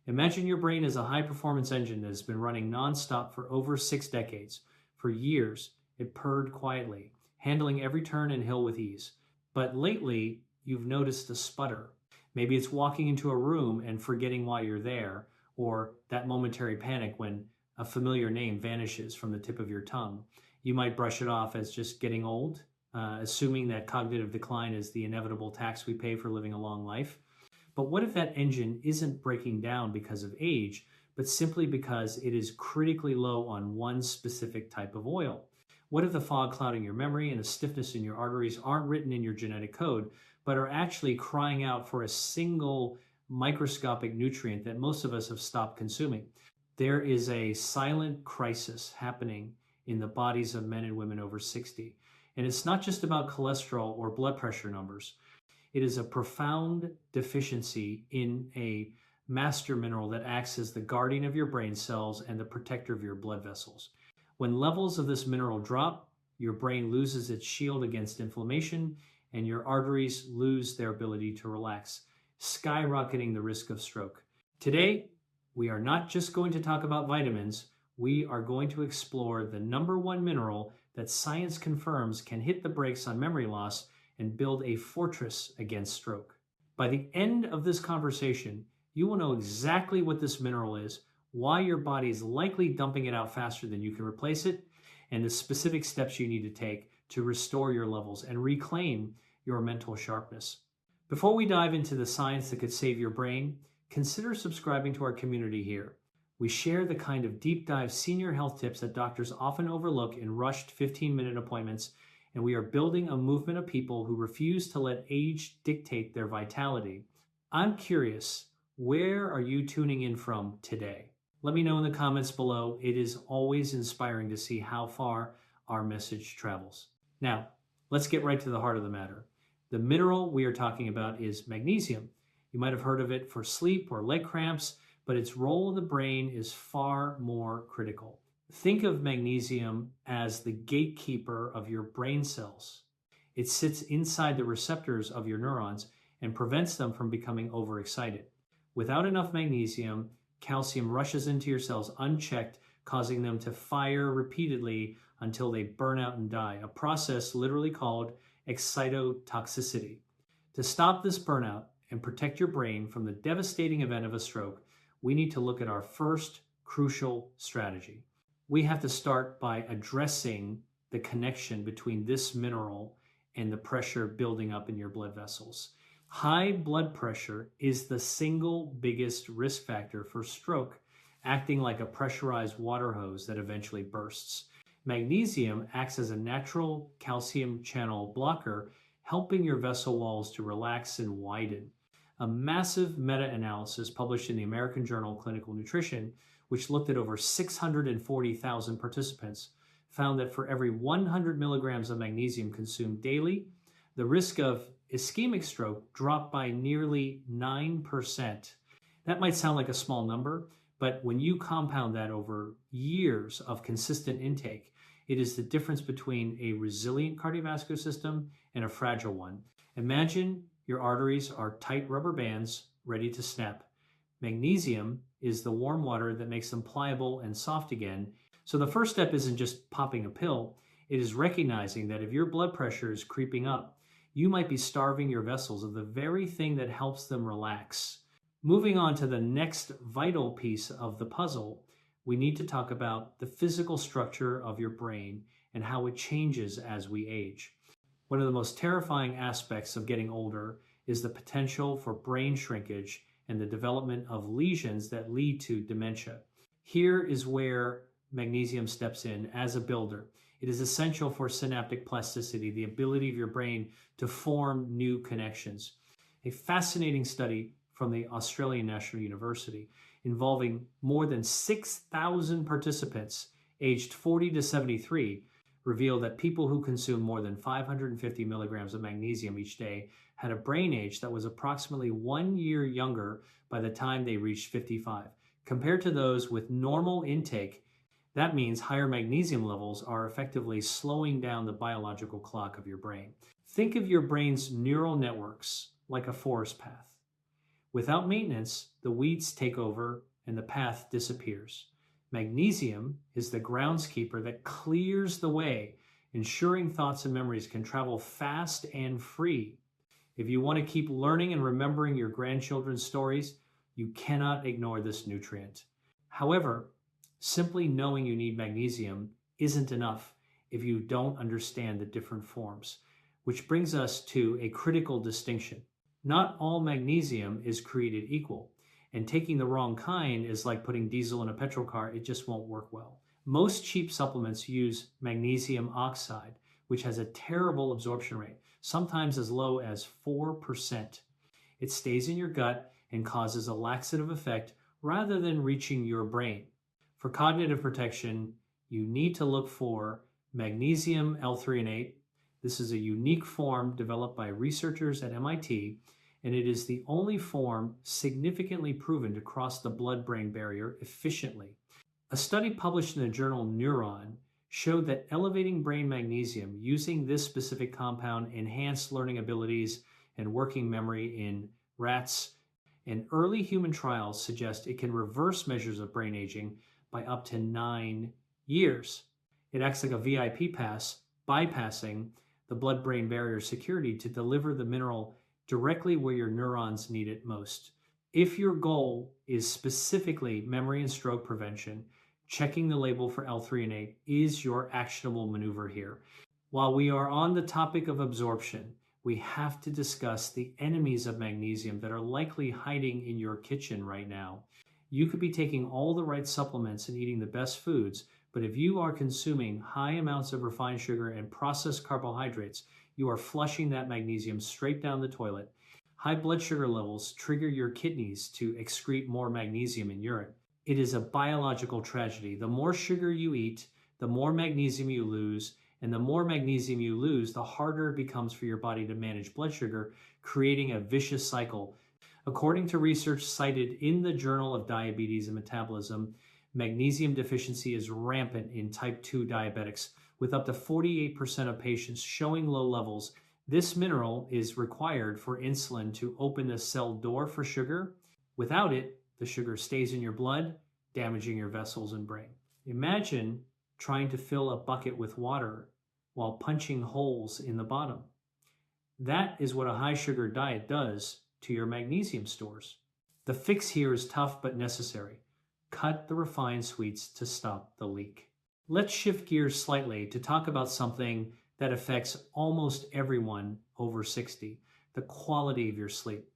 Imagine your brain as a high-performance engine that has been running nonstop for over 6 decades. For years, it purred quietly, handling every turn and hill with ease. But lately, you've noticed a sputter. Maybe it's walking into a room and forgetting why you're there, or that momentary panic when a familiar name vanishes from the tip of your tongue. You might brush it off as just getting old, assuming that cognitive decline is the inevitable tax we pay for living a long life. But what if that engine isn't breaking down because of age, but simply because it is critically low on one specific type of oil? What if the fog clouding your memory and the stiffness in your arteries aren't written in your genetic code, but are actually crying out for a single microscopic nutrient that most of us have stopped consuming? There is a silent crisis happening in the bodies of men and women over 60. And it's not just about cholesterol or blood pressure numbers. It is a profound deficiency in a master mineral that acts as the guardian of your brain cells and the protector of your blood vessels. When levels of this mineral drop, your brain loses its shield against inflammation and your arteries lose their ability to relax, skyrocketing the risk of stroke. Today, we are not just going to talk about vitamins, we are going to explore the number one mineral that science confirms can hit the brakes on memory loss and build a fortress against stroke. By the end of this conversation, you will know exactly what this mineral is, why your body is likely dumping it out faster than you can replace it, and the specific steps you need to take to restore your levels and reclaim your mental sharpness. Before we dive into the science that could save your brain, consider subscribing to our community here. We share the kind of deep dive senior health tips that doctors often overlook in rushed 15-minute appointments, and we are building a movement of people who refuse to let age dictate their vitality. I'm curious, where are you tuning in from today? Let me know in the comments below. It is always inspiring to see how far our message travels. Now, let's get right to the heart of the matter. The mineral we are talking about is magnesium. You might have heard of it for sleep or leg cramps, but its role in the brain is far more critical. Think of magnesium as the gatekeeper of your brain cells. It sits inside the receptors of your neurons and prevents them from becoming overexcited. Without enough magnesium, calcium rushes into your cells unchecked, causing them to fire repeatedly until they burn out and die, a process literally called excitotoxicity. To stop this burnout and protect your brain from the devastating event of a stroke, we need to look at our first crucial strategy. We have to start by addressing the connection between this mineral and the pressure building up in your blood vessels. High blood pressure is the single biggest risk factor for stroke, acting like a pressurized water hose that eventually bursts. Magnesium acts as a natural calcium channel blocker, helping your vessel walls to relax and widen. A massive meta-analysis published in the American Journal of Clinical Nutrition, which looked at over 640,000 participants, found that for every 100 milligrams of magnesium consumed daily, the risk of ischemic stroke dropped by nearly 9%. That might sound like a small number, but when you compound that over years of consistent intake, it is the difference between a resilient cardiovascular system and a fragile one. Imagine your arteries are tight rubber bands ready to snap. Magnesium is the warm water that makes them pliable and soft again. So the first step isn't just popping a pill, it is recognizing that if your blood pressure is creeping up, you might be starving your vessels of the very thing that helps them relax. Moving on to the next vital piece of the puzzle, we need to talk about the physical structure of your brain and how it changes as we age. One of the most terrifying aspects of getting older is the potential for brain shrinkage and the development of lesions that lead to dementia. Here is where magnesium steps in as a builder. It is essential for synaptic plasticity, the ability of your brain to form new connections. A fascinating study from the Australian National University involving more than 6,000 participants aged 40 to 73 revealed that people who consumed more than 550 milligrams of magnesium each day had a brain age that was approximately 1 year younger by the time they reached 55. Compared to those with normal intake, that means higher magnesium levels are effectively slowing down the biological clock of your brain. Think of your brain's neural networks like a forest path. Without maintenance, the weeds take over and the path disappears. Magnesium is the groundskeeper that clears the way, ensuring thoughts and memories can travel fast and free. If you want to keep learning and remembering your grandchildren's stories, you cannot ignore this nutrient. However, simply knowing you need magnesium isn't enough if you don't understand the different forms, which brings us to a critical distinction. Not all magnesium is created equal, and taking the wrong kind is like putting diesel in a petrol car. It just won't work well. Most cheap supplements use magnesium oxide, which has a terrible absorption rate, sometimes as low as 4%. It stays in your gut and causes a laxative effect rather than reaching your brain. For cognitive protection, you need to look for magnesium L-Threonate. This is a unique form developed by researchers at MIT, and it is the only form significantly proven to cross the blood-brain barrier efficiently. A study published in the journal Neurons showed that elevating brain magnesium using this specific compound enhanced learning abilities and working memory in rats, and early human trials suggest it can reverse measures of brain aging by up to 9 years. It acts like a VIP pass, bypassing the blood-brain barrier security to deliver the mineral directly where your neurons need it most. If your goal is specifically memory and stroke prevention, checking the label for L-Threonate is your actionable maneuver here. While we are on the topic of absorption, we have to discuss the enemies of magnesium that are likely hiding in your kitchen right now. You could be taking all the right supplements and eating the best foods, but if you are consuming high amounts of refined sugar and processed carbohydrates, you are flushing that magnesium straight down the toilet. High blood sugar levels trigger your kidneys to excrete more magnesium in urine. It is a biological tragedy. The more sugar you eat, the more magnesium you lose, and the more magnesium you lose, the harder it becomes for your body to manage blood sugar, creating a vicious cycle. According to research cited in the Journal of Diabetes and Metabolism, magnesium deficiency is rampant in type 2 diabetics, with up to 48% of patients showing low levels. This mineral is required for insulin to open the cell door for sugar. Without it, the sugar stays in your blood, damaging your vessels and brain. Imagine trying to fill a bucket with water while punching holes in the bottom. That is what a high sugar diet does to your magnesium stores. The fix here is tough but necessary. Cut the refined sweets to stop the leak. Let's shift gears slightly to talk about something that affects almost everyone over 60, the quality of your sleep.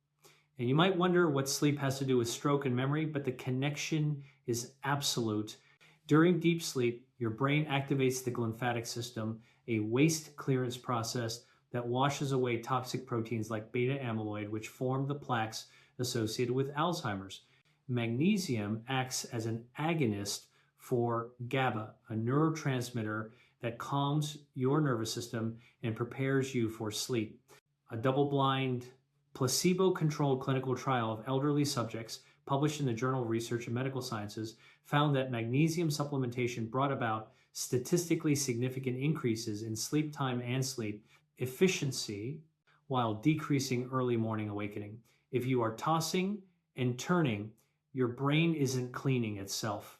And you might wonder what sleep has to do with stroke and memory, but the connection is absolute. During deep sleep, your brain activates the glymphatic system, a waste clearance process that washes away toxic proteins like beta amyloid, which form the plaques associated with Alzheimer's. Magnesium acts as an agonist for GABA, a neurotransmitter that calms your nervous system and prepares you for sleep. A double-blind, placebo-controlled clinical trial of elderly subjects published in the Journal of Research in Medical Sciences found that magnesium supplementation brought about statistically significant increases in sleep time and sleep efficiency while decreasing early morning awakening. If you are tossing and turning, your brain isn't cleaning itself.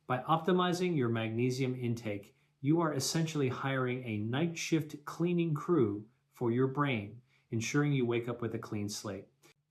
By optimizing your magnesium intake, you are essentially hiring a night shift cleaning crew for your brain, ensuring you wake up with a clean slate.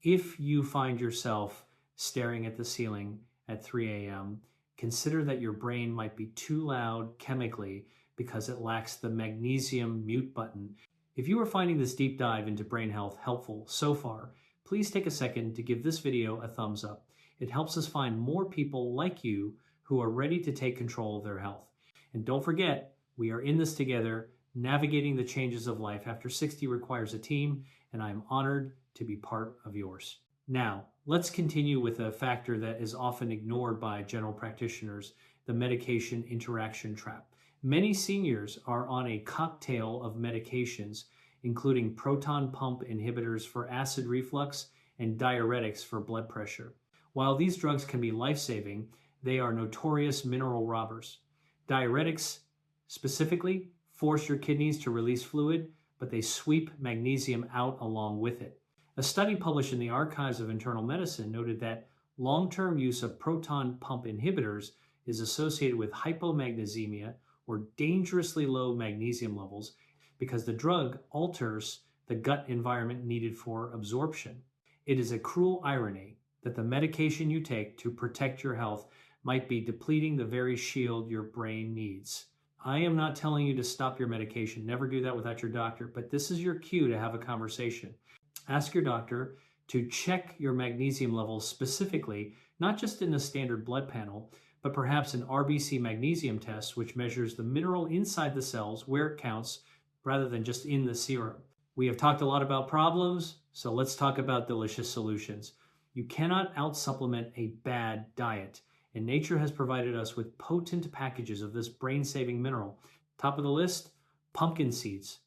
If you find yourself staring at the ceiling at 3 a.m., consider that your brain might be too loud chemically because it lacks the magnesium mute button. If you are finding this deep dive into brain health helpful so far, please take a second to give this video a thumbs up. It helps us find more people like you who are ready to take control of their health. And don't forget, we are in this together. Navigating the changes of life after 60 requires a team, and I am honored to be part of yours. Now, let's continue with a factor that is often ignored by general practitioners, the medication interaction trap. Many seniors are on a cocktail of medications, including proton pump inhibitors for acid reflux and diuretics for blood pressure. While these drugs can be life-saving, they are notorious mineral robbers. Diuretics specifically force your kidneys to release fluid, but they sweep magnesium out along with it. A study published in the Archives of Internal Medicine noted that long-term use of proton pump inhibitors is associated with hypomagnesemia, or dangerously low magnesium levels, because the drug alters the gut environment needed for absorption. It is a cruel irony that the medication you take to protect your health might be depleting the very shield your brain needs. I am not telling you to stop your medication. Never do that without your doctor, but this is your cue to have a conversation. Ask your doctor to check your magnesium levels specifically, not just in a standard blood panel, but perhaps an RBC magnesium test, which measures the mineral inside the cells where it counts rather than just in the serum. We have talked a lot about problems, so let's talk about delicious solutions. You cannot out-supplement a bad diet, and nature has provided us with potent packages of this brain-saving mineral. Top of the list, pumpkin seeds.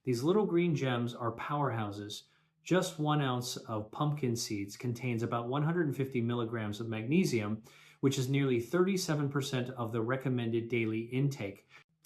These little green gems are powerhouses. Just 1 ounce of pumpkin seeds contains about 150 milligrams of magnesium, which is nearly 37% of the recommended daily intake.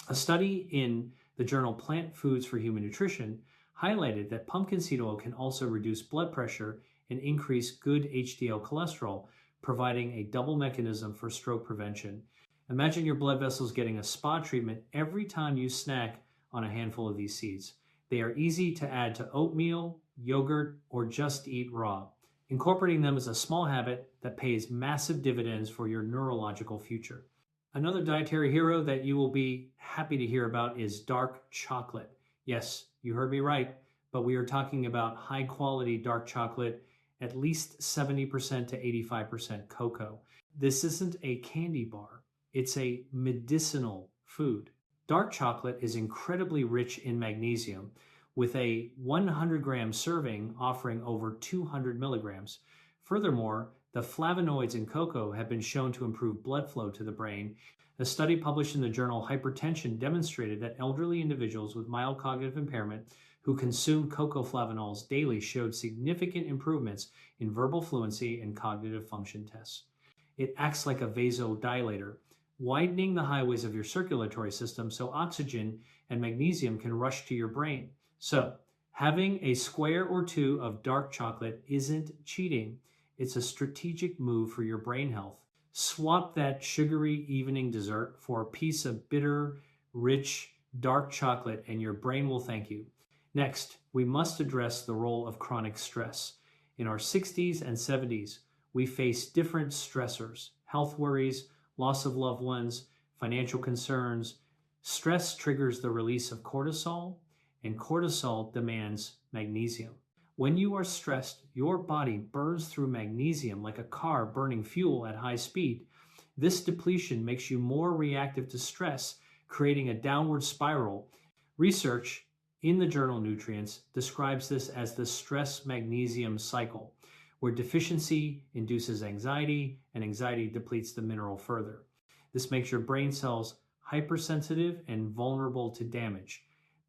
A study in the journal Plant Foods for Human Nutrition highlighted that pumpkin seed oil can also reduce blood pressure and increase good HDL cholesterol, providing a double mechanism for stroke prevention. Imagine your blood vessels getting a spa treatment every time you snack on a handful of these seeds. They are easy to add to oatmeal, yogurt, or just eat raw. Incorporating them is a small habit that pays massive dividends for your neurological future. Another dietary hero that you will be happy to hear about is dark chocolate. Yes, you heard me right, but we are talking about high quality dark chocolate, at least 70% to 85% cocoa. This isn't a candy bar, it's a medicinal food. Dark chocolate is incredibly rich in magnesium, with a 100-gram serving offering over 200 milligrams. Furthermore, the flavonoids in cocoa have been shown to improve blood flow to the brain. A study published in the journal Hypertension demonstrated that elderly individuals with mild cognitive impairment who consumed cocoa flavonols daily showed significant improvements in verbal fluency and cognitive function tests. It acts like a vasodilator, widening the highways of your circulatory system so oxygen and magnesium can rush to your brain. So, having a square or two of dark chocolate isn't cheating. It's a strategic move for your brain health. Swap that sugary evening dessert for a piece of bitter, rich, dark chocolate and your brain will thank you. Next, we must address the role of chronic stress. In our 60s and 70s, we face different stressors, health worries, loss of loved ones, financial concerns. Stress triggers the release of cortisol, and cortisol demands magnesium. When you are stressed, your body burns through magnesium like a car burning fuel at high speed. This depletion makes you more reactive to stress, creating a downward spiral. Research in the journal Nutrients describes this as the stress-magnesium cycle, where deficiency induces anxiety and anxiety depletes the mineral further. This makes your brain cells hypersensitive and vulnerable to damage.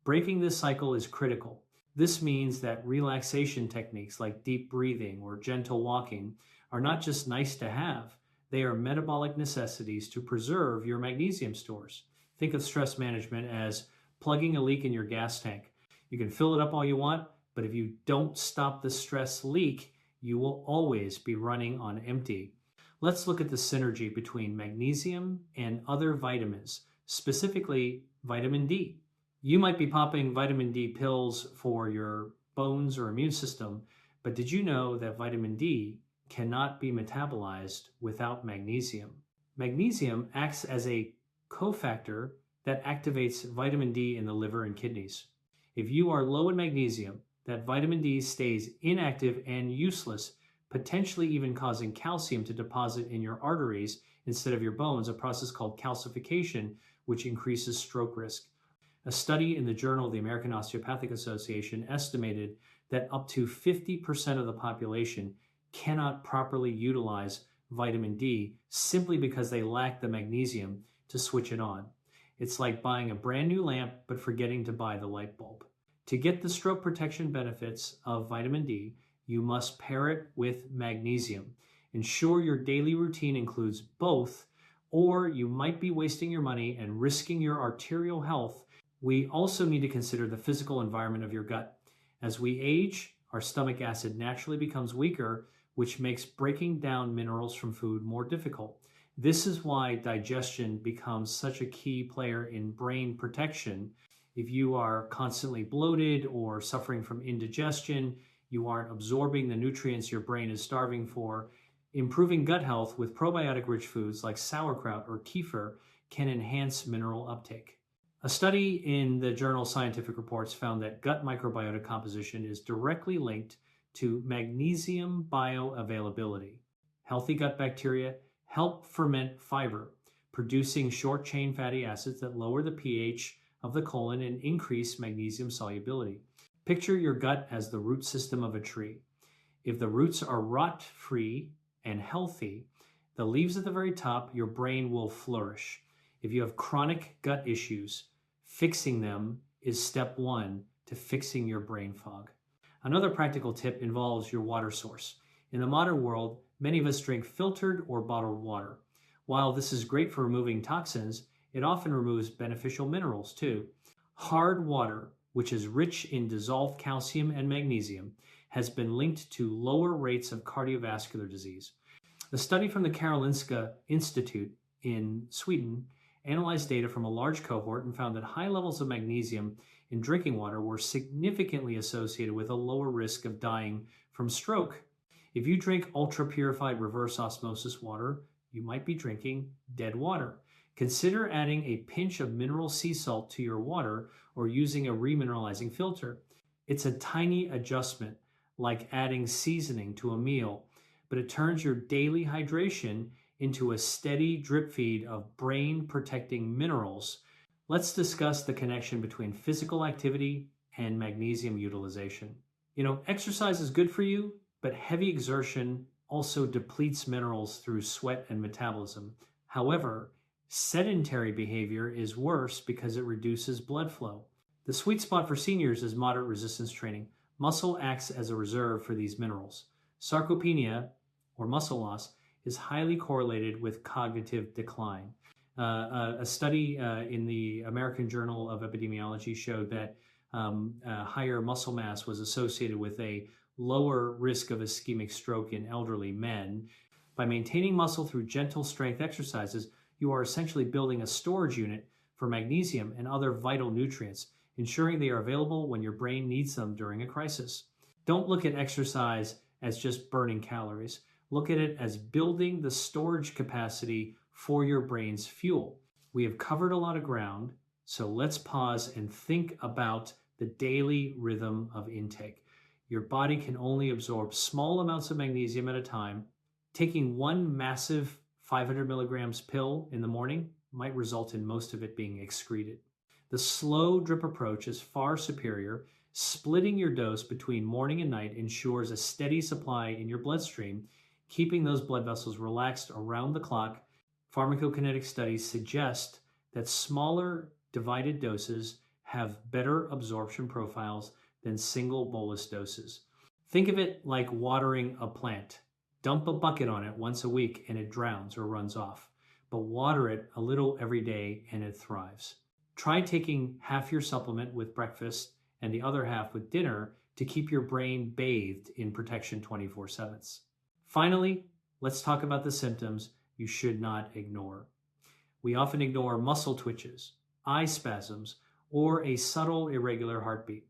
Breaking this cycle is critical. This means that relaxation techniques like deep breathing or gentle walking are not just nice to have, they are metabolic necessities to preserve your magnesium stores. Think of stress management as plugging a leak in your gas tank. You can fill it up all you want, but if you don't stop the stress leak, you will always be running on empty. Let's look at the synergy between magnesium and other vitamins, specifically vitamin D. You might be popping vitamin D pills for your bones or immune system, but did you know that vitamin D cannot be metabolized without magnesium? Magnesium acts as a cofactor that activates vitamin D in the liver and kidneys. If you are low in magnesium, that vitamin D stays inactive and useless, potentially even causing calcium to deposit in your arteries instead of your bones, a process called calcification, which increases stroke risk. A study in the Journal of the American Osteopathic Association estimated that up to 50% of the population cannot properly utilize vitamin D simply because they lack the magnesium to switch it on. It's like buying a brand new lamp but forgetting to buy the light bulb. To get the stroke protection benefits of vitamin D, you must pair it with magnesium. Ensure your daily routine includes both, or you might be wasting your money and risking your arterial health. We also need to consider the physical environment of your gut. As we age, our stomach acid naturally becomes weaker, which makes breaking down minerals from food more difficult. This is why digestion becomes such a key player in brain protection. If you are constantly bloated or suffering from indigestion, you aren't absorbing the nutrients your brain is starving for. Improving gut health with probiotic-rich foods like sauerkraut or kefir can enhance mineral uptake. A study in the journal Scientific Reports found that gut microbiota composition is directly linked to magnesium bioavailability. Healthy gut bacteria help ferment fiber, producing short-chain fatty acids that lower the pH of the colon and increase magnesium solubility. Picture your gut as the root system of a tree. If the roots are rot-free and healthy, the leaves at the very top, your brain will flourish. If you have chronic gut issues, fixing them is step one to fixing your brain fog. Another practical tip involves your water source. In the modern world, many of us drink filtered or bottled water. While this is great for removing toxins, it often removes beneficial minerals too. Hard water, which is rich in dissolved calcium and magnesium, has been linked to lower rates of cardiovascular disease. A study from the Karolinska Institute in Sweden analyzed data from a large cohort and found that high levels of magnesium in drinking water were significantly associated with a lower risk of dying from stroke. If you drink ultra-purified reverse osmosis water, you might be drinking dead water. Consider adding a pinch of mineral sea salt to your water or using a remineralizing filter. It's a tiny adjustment, like adding seasoning to a meal, but it turns your daily hydration into a steady drip feed of brain-protecting minerals. Let's discuss the connection between physical activity and magnesium utilization. Exercise is good for you, but heavy exertion also depletes minerals through sweat and metabolism. However, sedentary behavior is worse because it reduces blood flow. The sweet spot for seniors is moderate resistance training. Muscle acts as a reserve for these minerals. Sarcopenia, or muscle loss, is highly correlated with cognitive decline. A study in the American Journal of Epidemiology showed that higher muscle mass was associated with a lower risk of ischemic stroke in elderly men. By maintaining muscle through gentle strength exercises, you are essentially building a storage unit for magnesium and other vital nutrients, ensuring they are available when your brain needs them during a crisis. Don't look at exercise as just burning calories. Look at it as building the storage capacity for your brain's fuel. We have covered a lot of ground, so let's pause and think about the daily rhythm of intake. Your body can only absorb small amounts of magnesium at a time. Taking one massive 500 milligrams pill in the morning might result in most of it being excreted. The slow drip approach is far superior. Splitting your dose between morning and night ensures a steady supply in your bloodstream, keeping those blood vessels relaxed around the clock. Pharmacokinetic studies suggest that smaller divided doses have better absorption profiles than single bolus doses. Think of it like watering a plant. Dump a bucket on it once a week and it drowns or runs off, but water it a little every day and it thrives. Try taking half your supplement with breakfast and the other half with dinner to keep your brain bathed in protection 24/7. Finally, let's talk about the symptoms you should not ignore. We often ignore muscle twitches, eye spasms, or a subtle irregular heartbeat.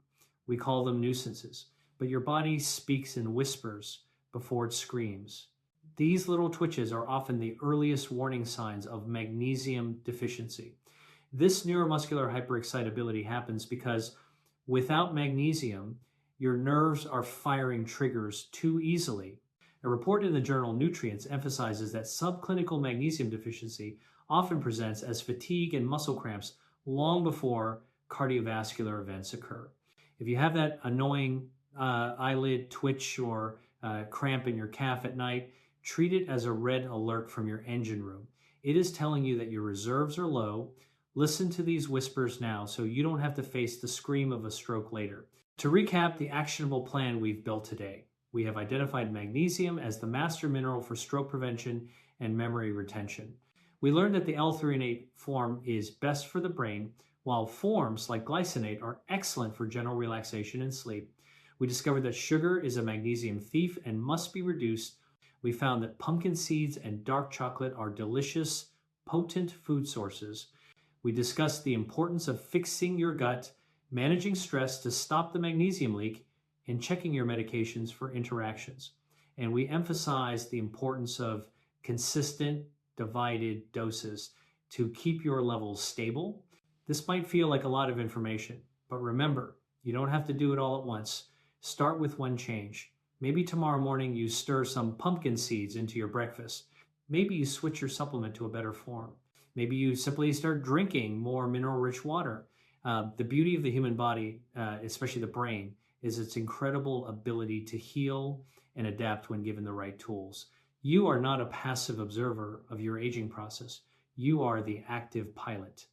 We call them nuisances, but your body speaks in whispers before it screams. These little twitches are often the earliest warning signs of magnesium deficiency. This neuromuscular hyperexcitability happens because without magnesium, your nerves are firing triggers too easily. A report in the journal Nutrients emphasizes that subclinical magnesium deficiency often presents as fatigue and muscle cramps long before cardiovascular events occur. If you have that annoying eyelid twitch or cramp in your calf at night, treat it as a red alert from your engine room. It is telling you that your reserves are low. Listen to these whispers now so you don't have to face the scream of a stroke later. To recap the actionable plan we've built today, we have identified magnesium as the master mineral for stroke prevention and memory retention. We learned that the L-Threonate form is best for the brain, while forms like glycinate are excellent for general relaxation and sleep. We discovered that sugar is a magnesium thief and must be reduced. We found that pumpkin seeds and dark chocolate are delicious, potent food sources. We discussed the importance of fixing your gut, managing stress to stop the magnesium leak, and checking your medications for interactions. And we emphasized the importance of consistent, divided doses to keep your levels stable. This might feel like a lot of information, but remember, you don't have to do it all at once. Start with one change. Maybe tomorrow morning you stir some pumpkin seeds into your breakfast. Maybe you switch your supplement to a better form. Maybe you simply start drinking more mineral-rich water. The beauty of the human body, especially the brain, is its incredible ability to heal and adapt when given the right tools. You are not a passive observer of your aging process. You are the active pilot.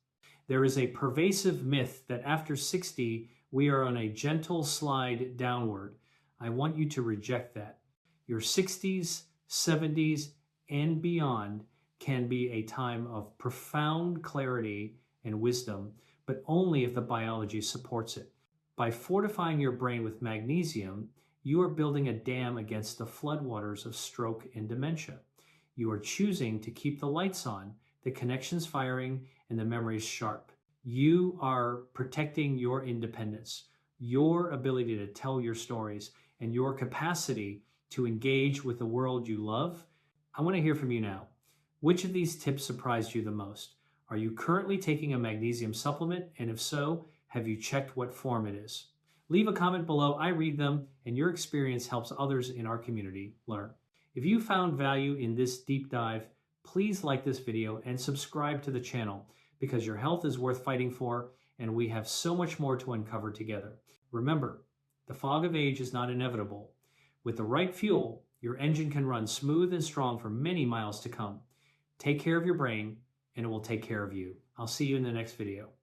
There is a pervasive myth that after 60, we are on a gentle slide downward. I want you to reject that. Your 60s, 70s, and beyond can be a time of profound clarity and wisdom, but only if the biology supports it. By fortifying your brain with magnesium, you are building a dam against the floodwaters of stroke and dementia. You are choosing to keep the lights on, the connections firing, and the memories sharp. You are protecting your independence, your ability to tell your stories, and your capacity to engage with the world you love. I want to hear from you now. Which of these tips surprised you the most? Are you currently taking a magnesium supplement? And if so, have you checked what form it is? Leave a comment below. I read them, and your experience helps others in our community learn. If you found value in this deep dive, please like this video and subscribe to the channel, because your health is worth fighting for, and we have so much more to uncover together. Remember, the fog of age is not inevitable. With the right fuel, your engine can run smooth and strong for many miles to come. Take care of your brain, and it will take care of you. I'll see you in the next video.